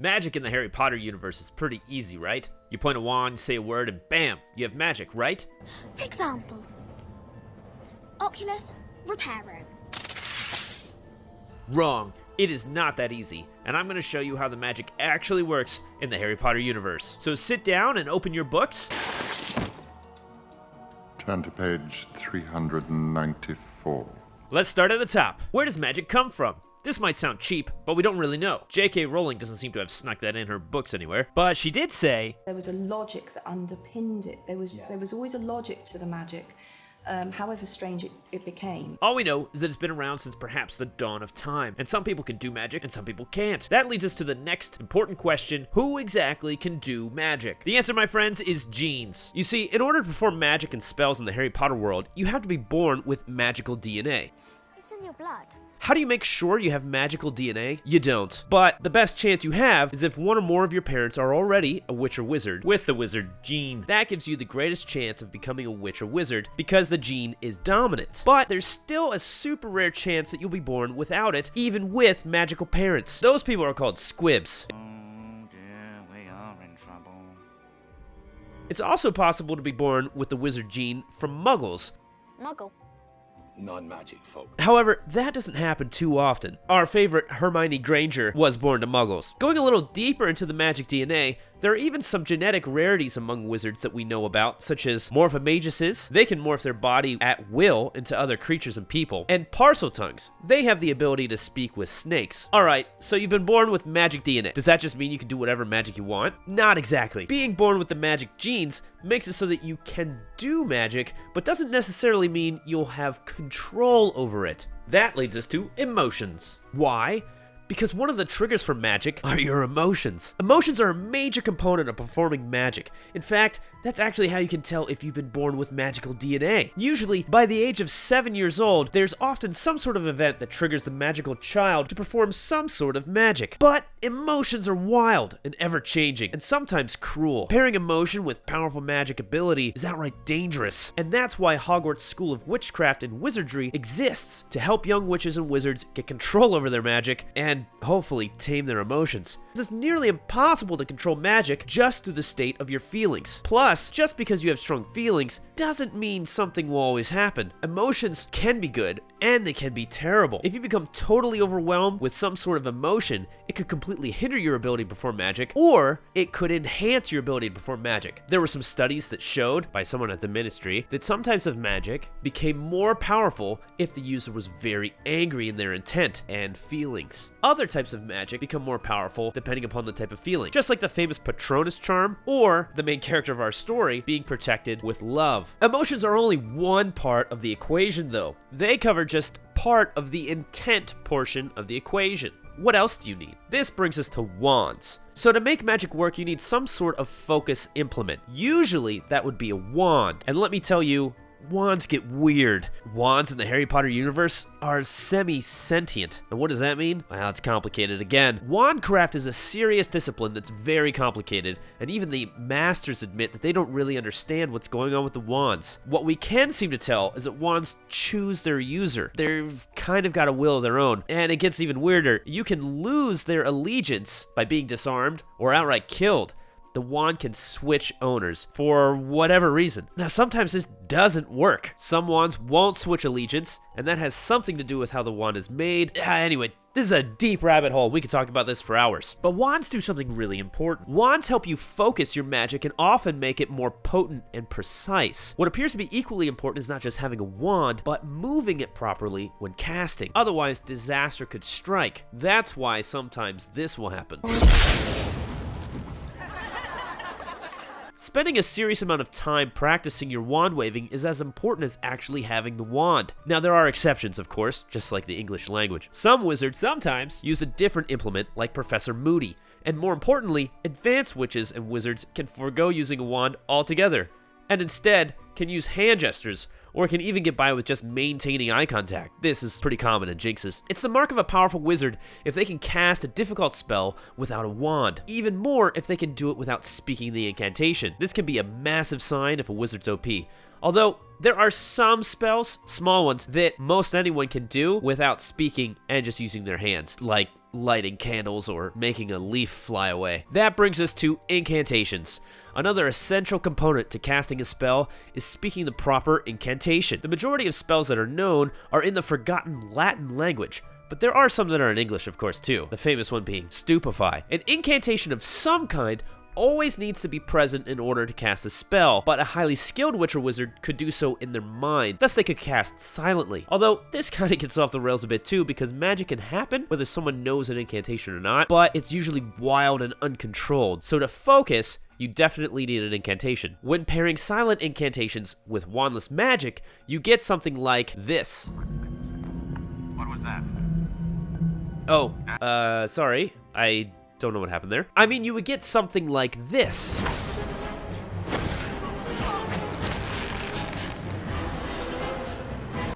Magic in the Harry Potter universe is pretty easy, right? You point a wand, say a word, and bam, you have magic, right? For example, Oculus Reparo. Wrong. It is not that easy, and I'm going to show you how the magic actually works in the Harry Potter universe. So sit down and open your books. Turn to page 394. Let's start at the top. Where does magic come from? This might sound cheap, but we don't really know. J.K. Rowling doesn't seem to have snuck that in her books anywhere, but she did say there was a logic that underpinned it. There was always a logic to the magic, however strange it became. All we know is that it's been around since perhaps the dawn of time, and some people can do magic and some people can't. That leads us to the next important question: who exactly can do magic? The answer, my friends, is genes. You see, in order to perform magic and spells in the Harry Potter world, you have to be born with magical DNA. It's in your blood. How do you make sure you have magical DNA? You don't. But the best chance you have is if one or more of your parents are already a witch or wizard with the wizard gene. That gives you the greatest chance of becoming a witch or wizard because the gene is dominant. But there's still a super rare chance that you'll be born without it, even with magical parents. Those people are called squibs. It's also possible to be born with the wizard gene from muggles. Muggle. Non-magic folk. However, that doesn't happen too often. Our favorite Hermione Granger was born to muggles. Going a little deeper into the magic DNA, there are even some genetic rarities among wizards that we know about, such as Morphomaguses. They can morph their body at will into other creatures and people. And Parseltongues. They have the ability to speak with snakes. Alright, so you've been born with magic DNA. Does that just mean you can do whatever magic you want? Not exactly. Being born with the magic genes makes it so that you can do magic, but doesn't necessarily mean you'll have control over it. That leads us to emotions. Why? Because one of the triggers for magic are your emotions. Emotions are a major component of performing magic. In fact, that's actually how you can tell if you've been born with magical DNA. Usually, by the age of 7 years old, there's often some sort of event that triggers the magical child to perform some sort of magic. But emotions are wild and ever-changing, and sometimes cruel. Pairing emotion with powerful magic ability is outright dangerous, and that's why Hogwarts School of Witchcraft and Wizardry exists, to help young witches and wizards get control over their magic and hopefully tame their emotions. It's nearly impossible to control magic just through the state of your feelings. Plus, just because you have strong feelings doesn't mean something will always happen. Emotions can be good and they can be terrible. If you become totally overwhelmed with some sort of emotion, it could completely hinder your ability to perform magic, or it could enhance your ability to perform magic. There were some studies that showed, by someone at the ministry, that some types of magic became more powerful if the user was very angry in their intent and feelings. Other types of magic become more powerful depending upon the type of feeling, just like the famous Patronus charm, or the main character of our story being protected with love. Emotions are only one part of the equation though. They cover just part of the intent portion of the equation. What else do you need? This brings us to wands. So to make magic work, you need some sort of focus implement. Usually that would be a wand. And let me tell you, wands get weird. Wands in the Harry Potter universe are semi-sentient. And what does that mean? Well, it's complicated again. Wandcraft is a serious discipline that's very complicated, and even the masters admit that they don't really understand what's going on with the wands. What we can seem to tell is that wands choose their user. They've kind of got a will of their own, and it gets even weirder. You can lose their allegiance by being disarmed or outright killed. The wand can switch owners for whatever reason. Now, sometimes this doesn't work. Some wands won't switch allegiance, and that has something to do with how the wand is made. Anyway, this is a deep rabbit hole. We could talk about this for hours. But wands do something really important. Wands help you focus your magic and often make it more potent and precise. What appears to be equally important is not just having a wand, but moving it properly when casting. Otherwise, disaster could strike. That's why sometimes this will happen. Spending a serious amount of time practicing your wand waving is as important as actually having the wand. Now, there are exceptions, of course, just like the English language. Some wizards sometimes use a different implement, like Professor Moody. And more importantly, advanced witches and wizards can forego using a wand altogether, and instead can use hand gestures, or can even get by with just maintaining eye contact. This is pretty common in jinxes. It's the mark of a powerful wizard if they can cast a difficult spell without a wand. Even more if they can do it without speaking the incantation. This can be a massive sign if a wizard's OP. Although, there are some spells, small ones, that most anyone can do without speaking and just using their hands, like lighting candles or making a leaf fly away. That brings us to incantations. Another essential component to casting a spell is speaking the proper incantation. The majority of spells that are known are in the forgotten Latin language, but there are some that are in English, of course, too. The famous one being stupefy. An incantation of some kind always needs to be present in order to cast a spell, but a highly skilled witch or wizard could do so in their mind, thus they could cast silently. Although, this kind of gets off the rails a bit too, because magic can happen whether someone knows an incantation or not, but it's usually wild and uncontrolled, so to focus, you definitely need an incantation. When pairing silent incantations with wandless magic, you get something like this. What was that? Oh, sorry, I don't know what happened there. I mean, you would get something like this.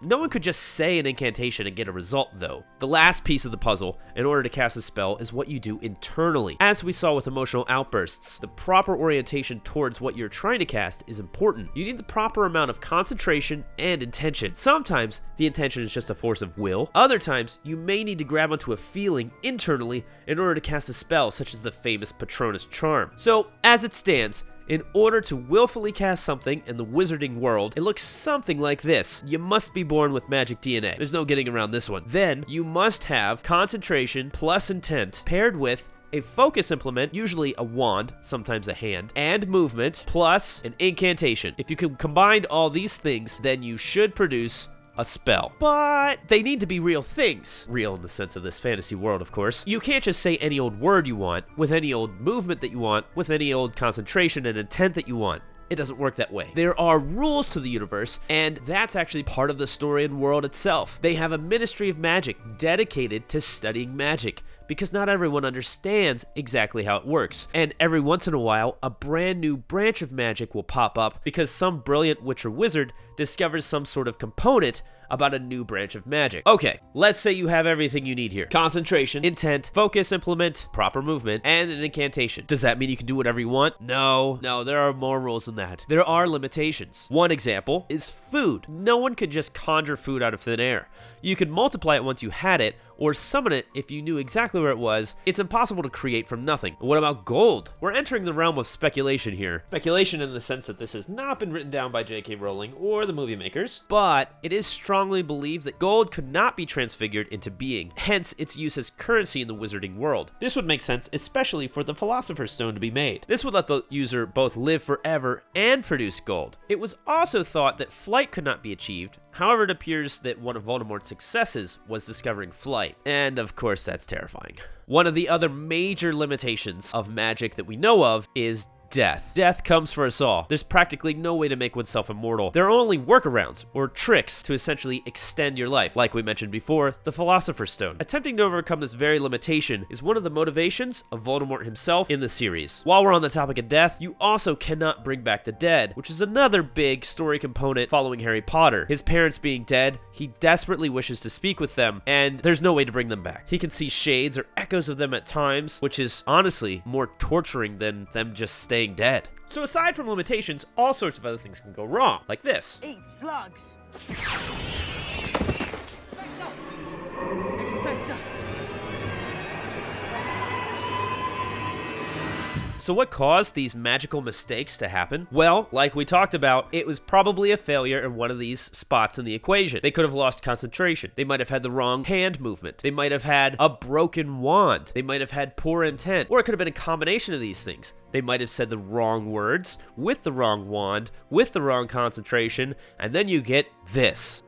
No one could just say an incantation and get a result, though. The last piece of the puzzle, in order to cast a spell, is what you do internally. As we saw with emotional outbursts, the proper orientation towards what you're trying to cast is important. You need the proper amount of concentration and intention. Sometimes, the intention is just a force of will. Other times, you may need to grab onto a feeling internally in order to cast a spell, such as the famous Patronus Charm. So, as it stands, in order to willfully cast something in the wizarding world, it looks something like this. You must be born with magic DNA. There's no getting around this one. Then, you must have concentration plus intent paired with a focus implement, usually a wand, sometimes a hand, and movement, plus an incantation. If you can combine all these things, then you should produce a spell. But they need to be real things. Real in the sense of this fantasy world, of course. You can't just say any old word you want, with any old movement that you want, with any old concentration and intent that you want. It doesn't work that way. There are rules to the universe, and that's actually part of the story and world itself. They have a ministry of magic dedicated to studying magic, because not everyone understands exactly how it works. And every once in a while, a brand new branch of magic will pop up because some brilliant witch or wizard discovers some sort of component about a new branch of magic. Okay, let's say you have everything you need here. Concentration, intent, focus, implement, proper movement, and an incantation. Does that mean you can do whatever you want? No, there are more rules than that. There are limitations. One example is food. No one could just conjure food out of thin air. You could multiply it once you had it, or summon it if you knew exactly where it was. It's impossible to create from nothing. What about gold? We're entering the realm of speculation here. Speculation in the sense that this has not been written down by J.K. Rowling or the movie makers, but it is strongly believed that gold could not be transfigured into being, hence its use as currency in the wizarding world. This would make sense, especially for the Philosopher's Stone to be made. This would let the user both live forever and produce gold. It was also thought that flight could not be achieved. However, it appears that one of Voldemort's successes was discovering flight, and of course that's terrifying. One of the other major limitations of magic that we know of is death. Death comes for us all. There's practically no way to make oneself immortal. There are only workarounds, or tricks, to essentially extend your life. Like we mentioned before, the Philosopher's Stone. Attempting to overcome this very limitation is one of the motivations of Voldemort himself in the series. While we're on the topic of death, you also cannot bring back the dead, which is another big story component following Harry Potter. His parents being dead, he desperately wishes to speak with them, and there's no way to bring them back. He can see shades or echoes of them at times, which is honestly more torturing than them just staying dead. So aside from limitations, all sorts of other things can go wrong, like this. Eat slugs. So what caused these magical mistakes to happen? Well, like we talked about, it was probably a failure in one of these spots in the equation. They could have lost concentration. They might have had the wrong hand movement. They might have had a broken wand. They might have had poor intent. Or it could have been a combination of these things. They might have said the wrong words, with the wrong wand, with the wrong concentration, and then you get this.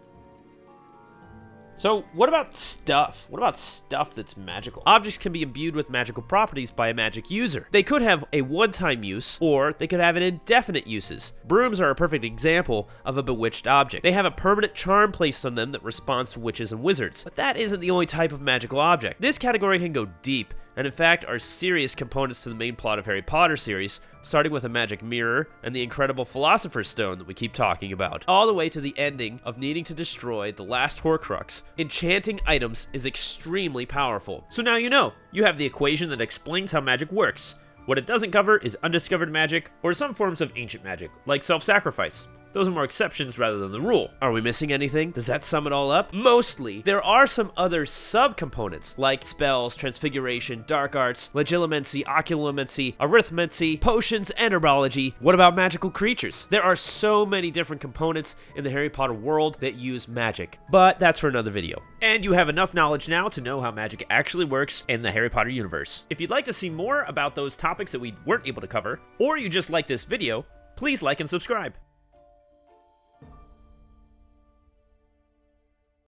So what about stuff? What about stuff that's magical? Objects can be imbued with magical properties by a magic user. They could have a one-time use, or they could have an indefinite uses. Brooms are a perfect example of a bewitched object. They have a permanent charm placed on them that responds to witches and wizards. But that isn't the only type of magical object. This category can go deep, and in fact are serious components to the main plot of Harry Potter series, starting with a magic mirror and the incredible Philosopher's Stone that we keep talking about, all the way to the ending of needing to destroy the last Horcrux. Enchanting items is extremely powerful. So now you know. You have the equation that explains how magic works. What it doesn't cover is undiscovered magic or some forms of ancient magic, like self-sacrifice. Those are more exceptions rather than the rule. Are we missing anything? Does that sum it all up? Mostly. There are some other sub-components, like spells, transfiguration, dark arts, legilimency, occlumency, arithmancy, potions, and herbology. What about magical creatures? There are so many different components in the Harry Potter world that use magic, but that's for another video. And you have enough knowledge now to know how magic actually works in the Harry Potter universe. If you'd like to see more about those topics that we weren't able to cover, or you just like this video, please like and subscribe.